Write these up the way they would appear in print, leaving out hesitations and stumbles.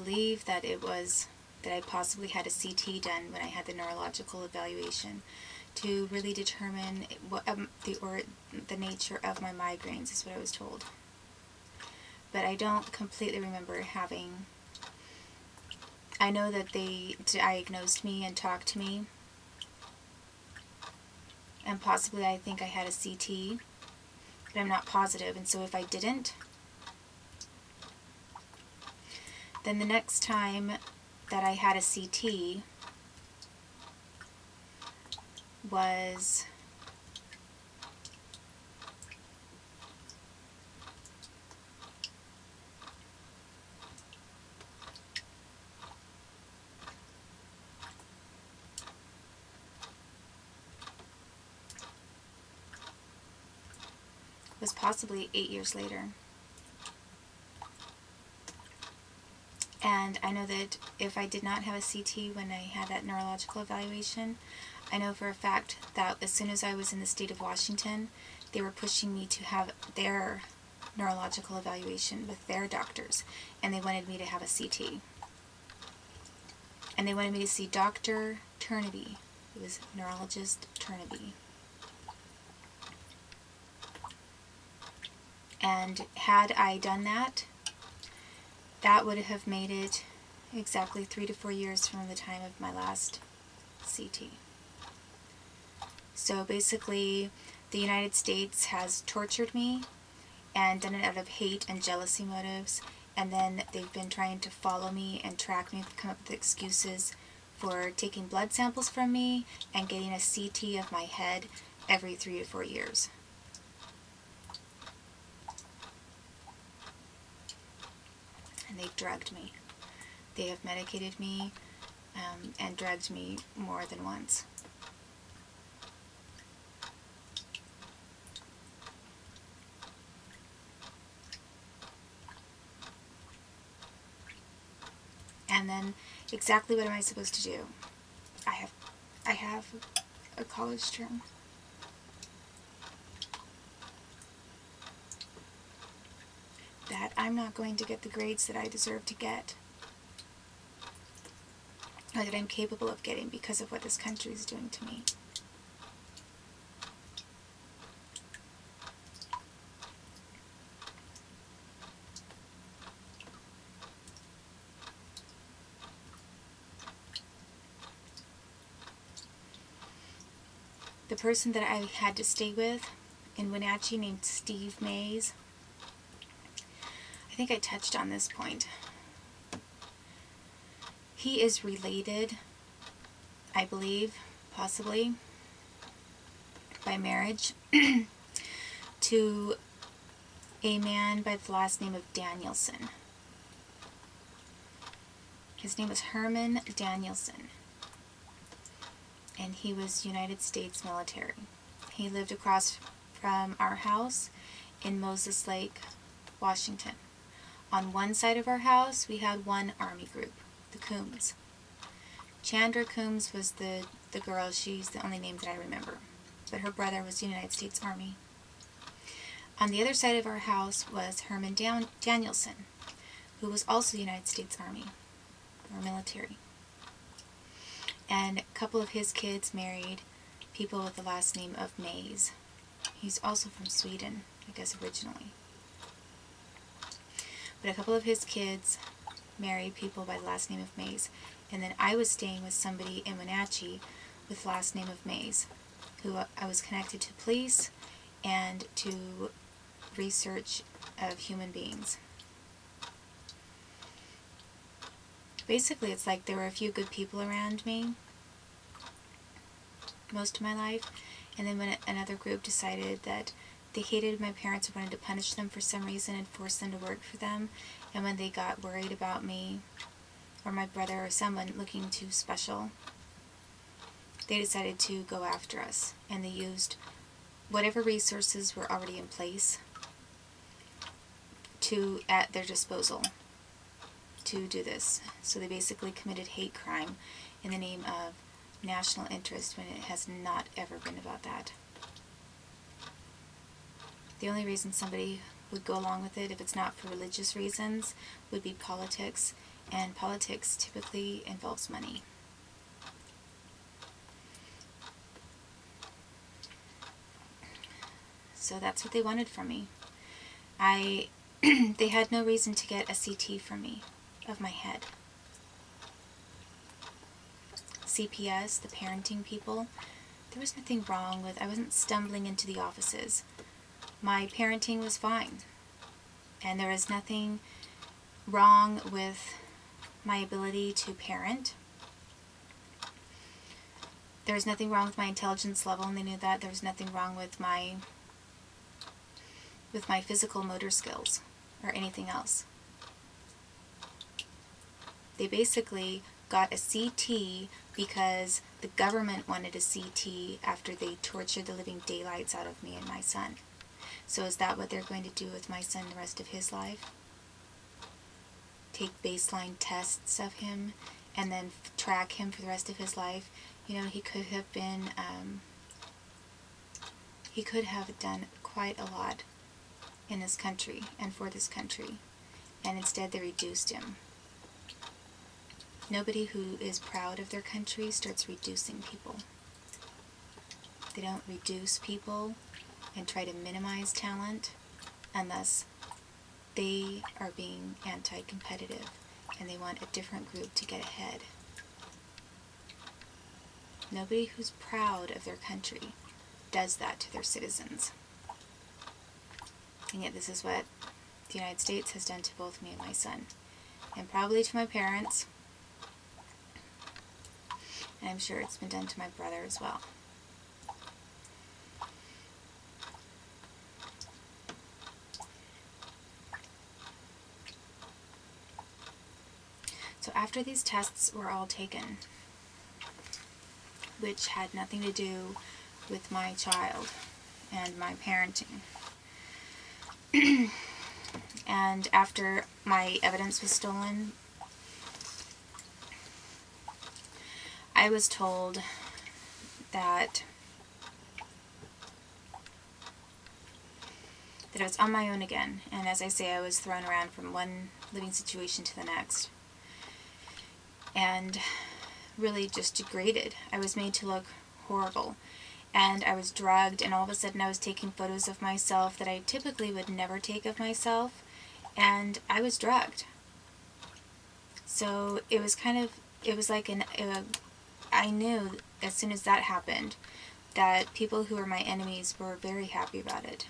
believe that it was that I possibly had a CT done when I had the neurological evaluation to really determine what the nature of my migraines, is what I was told. But I don't completely remember having. I know that they diagnosed me and talked to me, and possibly I think I had a CT, but I'm not positive. And so if I didn't, then the next time that I had a CT was possibly 8 years later. And I know that if I did not have a CT when I had that neurological evaluation, I know for a fact that as soon as I was in the state of Washington, they were pushing me to have their neurological evaluation with their doctors, and they wanted me to have a CT. And they wanted me to see Dr. Turnaby. It was neurologist Turnaby. And had I done that, that would have made it exactly 3 to 4 years from the time of my last CT. So basically, the United States has tortured me and done it out of hate and jealousy motives, and then they've been trying to follow me and track me, come up with excuses for taking blood samples from me and getting a CT of my head every 3 to 4 years. And they've drugged me. They have medicated me and drugged me more than once. And then, exactly what am I supposed to do? I have a college term. That I'm not going to get the grades that I deserve to get, or that I'm capable of getting because of what this country is doing to me. The person that I had to stay with in Wenatchee, named Steve Mays, I think I touched on this point. He is related, I believe, possibly, by marriage, to a man by the last name of Danielson. His name was Herman Danielson, and he was United States military. He lived across from our house in Moses Lake, Washington. On one side of our house, we had one Army group, the Coombs. Chandra Coombs was the girl. She's the only name that I remember. But her brother was United States Army. On the other side of our house was Herman Danielson, who was also United States Army, or military. And a couple of his kids married people with the last name of Mays. He's also from Sweden, I guess, originally. But a couple of his kids married people by the last name of Mays. And then I was staying with somebody in Wenatchee with the last name of Mays, who I was connected to police and to research of human beings. Basically, it's like there were a few good people around me most of my life, and then when another group decided that they hated my parents and wanted to punish them for some reason and force them to work for them, and when they got worried about me or my brother or someone looking too special, they decided to go after us, and they used whatever resources were already in place at their disposal to do this. So they basically committed hate crime in the name of national interest, when it has not ever been about that. The only reason somebody would go along with it, if it's not for religious reasons, would be politics, And politics typically involves money. So that's what they wanted from me. They had no reason to get a CT from me, of my head. CPS, the parenting people, there was nothing wrong with, I wasn't stumbling into the offices. My parenting was fine. And there was nothing wrong with my ability to parent. There was nothing wrong with my intelligence level, and they knew that. There was nothing wrong with my physical motor skills or anything else. They basically got a CT because the government wanted a CT after they tortured the living daylights out of me and my son. So is that what they're going to do with my son the rest of his life? Take baseline tests of him and then track him for the rest of his life? You know, he could have been, he could have done quite a lot in this country and for this country, and instead they reduced him. Nobody who is proud of their country starts reducing people. They don't reduce people and try to minimize talent unless they are being anti-competitive and they want a different group to get ahead. Nobody who's proud of their country does that to their citizens. And yet this is what the United States has done to both me and my son. And probably to my parents. And I'm sure it's been done to my brother as well. So after these tests were all taken, which had nothing to do with my child and my parenting, and after my evidence was stolen, I was told that I was on my own again. And as I say, I was thrown around from one living situation to the next. And really just degraded. I was made to look horrible. And I was drugged, and all of a sudden I was taking photos of myself that I typically would never take of myself. And I was drugged. So it was kind of, it was like I knew as soon as that happened that people who were my enemies were very happy about it,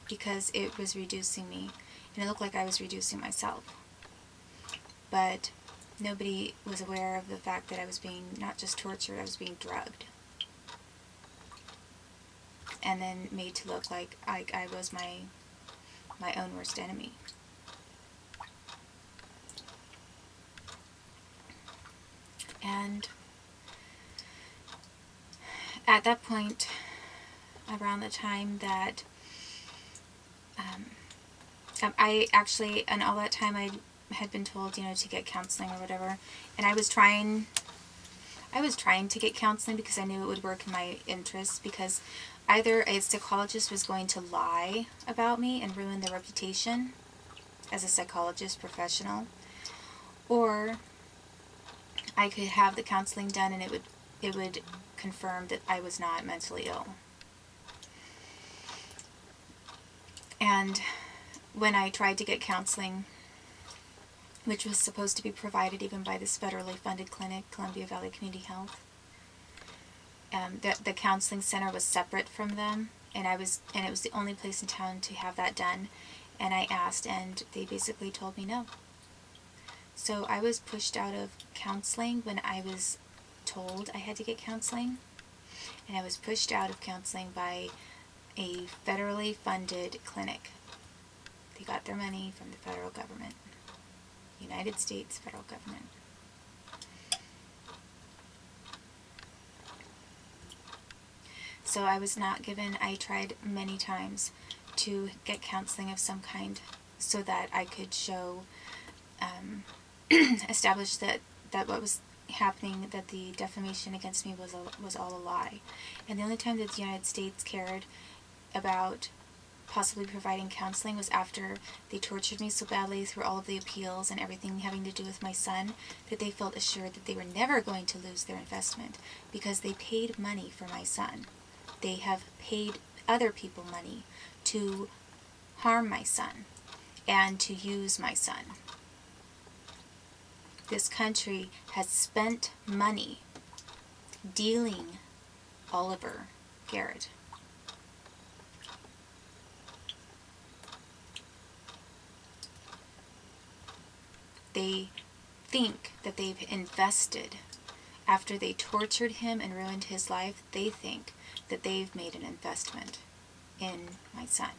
because it was reducing me, and it looked like I was reducing myself. But nobody was aware of the fact that I was being not just tortured, I was being drugged. And then made to look like I was my own worst enemy. And at that point, around the time that I actually, and all that time I had been told, you know, to get counseling or whatever, and I was trying to get counseling because I knew it would work in my interests, because either a psychologist was going to lie about me and ruin their reputation as a psychologist professional, or I could have the counseling done and it would confirm that I was not mentally ill. And when I tried to get counseling, which was supposed to be provided even by this federally funded clinic, Columbia Valley Community Health, the counseling center was separate from them, and it was the only place in town to have that done. And I asked, and they basically told me no. So I was pushed out of counseling when I was told I had to get counseling, and I was pushed out of counseling by a federally funded clinic. They got their money from the federal government, United States federal government. So I was not given, I tried many times to get counseling of some kind so that I could show, establish that what was happening, that the defamation against me was all a lie. And the only time that the United States cared about possibly providing counseling was after they tortured me so badly through all of the appeals and everything having to do with my son, that they felt assured that they were never going to lose their investment because they paid money for my son. They have paid other people money to harm my son and to use my son. This country has spent money dealing Oliver Garrett. They think that they've invested. After they tortured him and ruined his life, they think that they've made an investment in my son.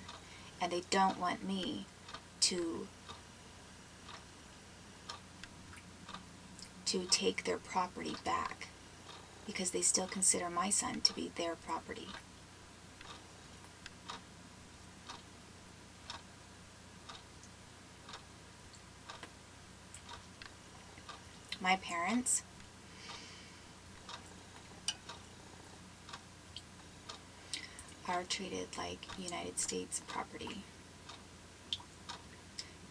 And they don't want me to take their property back, because they still consider my son to be their property. My parents are treated like United States property.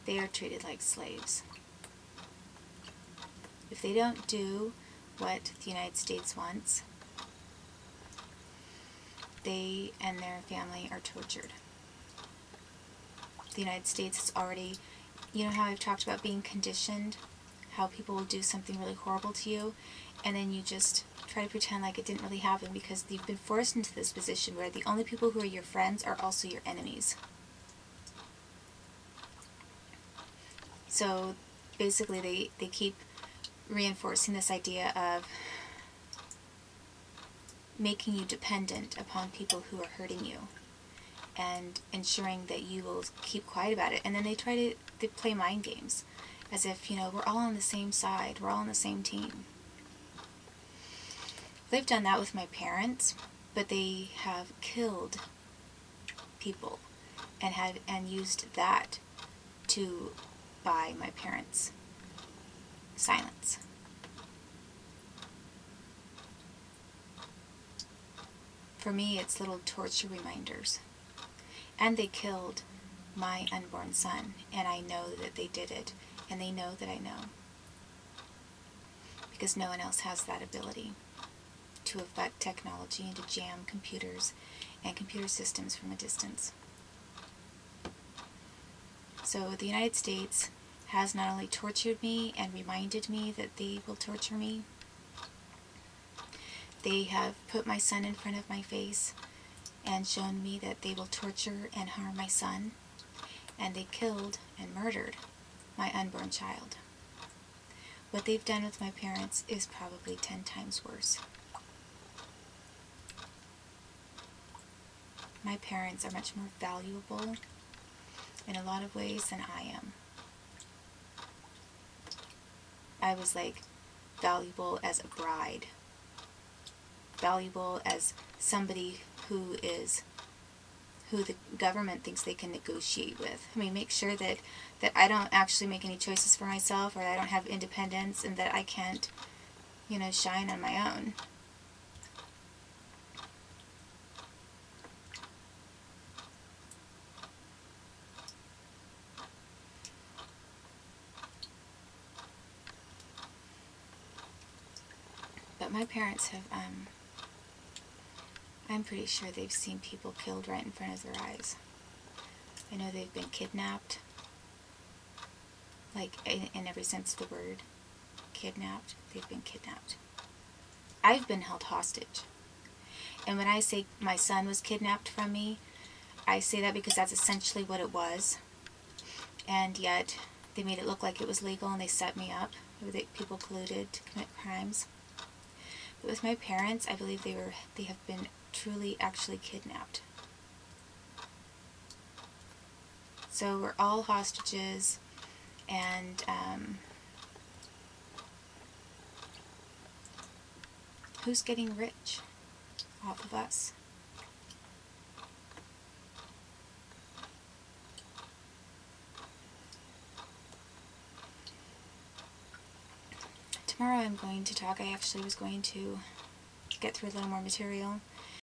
They are treated like slaves. If they don't do what the United States wants, they and their family are tortured. The United States has already, you know how I've talked about being conditioned? How people will do something really horrible to you, and then you just try to pretend like it didn't really happen because you've been forced into this position where the only people who are your friends are also your enemies. So basically they keep reinforcing this idea of making you dependent upon people who are hurting you and ensuring that you will keep quiet about it. And then they play mind games as if, you know, we're all on the same side, we're all on the same team. They've done that with my parents, but they have killed people and used that to buy my parents' silence. For me, it's little torture reminders. And they killed my unborn son, and I know that they did it, and they know that I know. Because no one else has that ability to affect technology and to jam computers and computer systems from a distance. So the United States has not only tortured me and reminded me that they will torture me, they have put my son in front of my face and shown me that they will torture and harm my son, and they killed and murdered my unborn child. What they've done with my parents is probably 10 times worse. My parents are much more valuable in a lot of ways than I am. I was like valuable as a bride, valuable as somebody who the government thinks they can negotiate with. I mean, make sure that I don't actually make any choices for myself, or I don't have independence, and that I can't, you know, shine on my own. But my parents have, I'm pretty sure they've seen people killed right in front of their eyes. I know they've been kidnapped, like in every sense of the word. Kidnapped. They've been kidnapped. I've been held hostage. And when I say my son was kidnapped from me, I say that because that's essentially what it was. And yet, they made it look like it was legal and they set me up. People colluded to commit crimes. But with my parents, I believe they have been truly actually kidnapped. So we're all hostages, and who's getting rich off of us? Tomorrow I'm going to talk. I actually was going to get through a little more material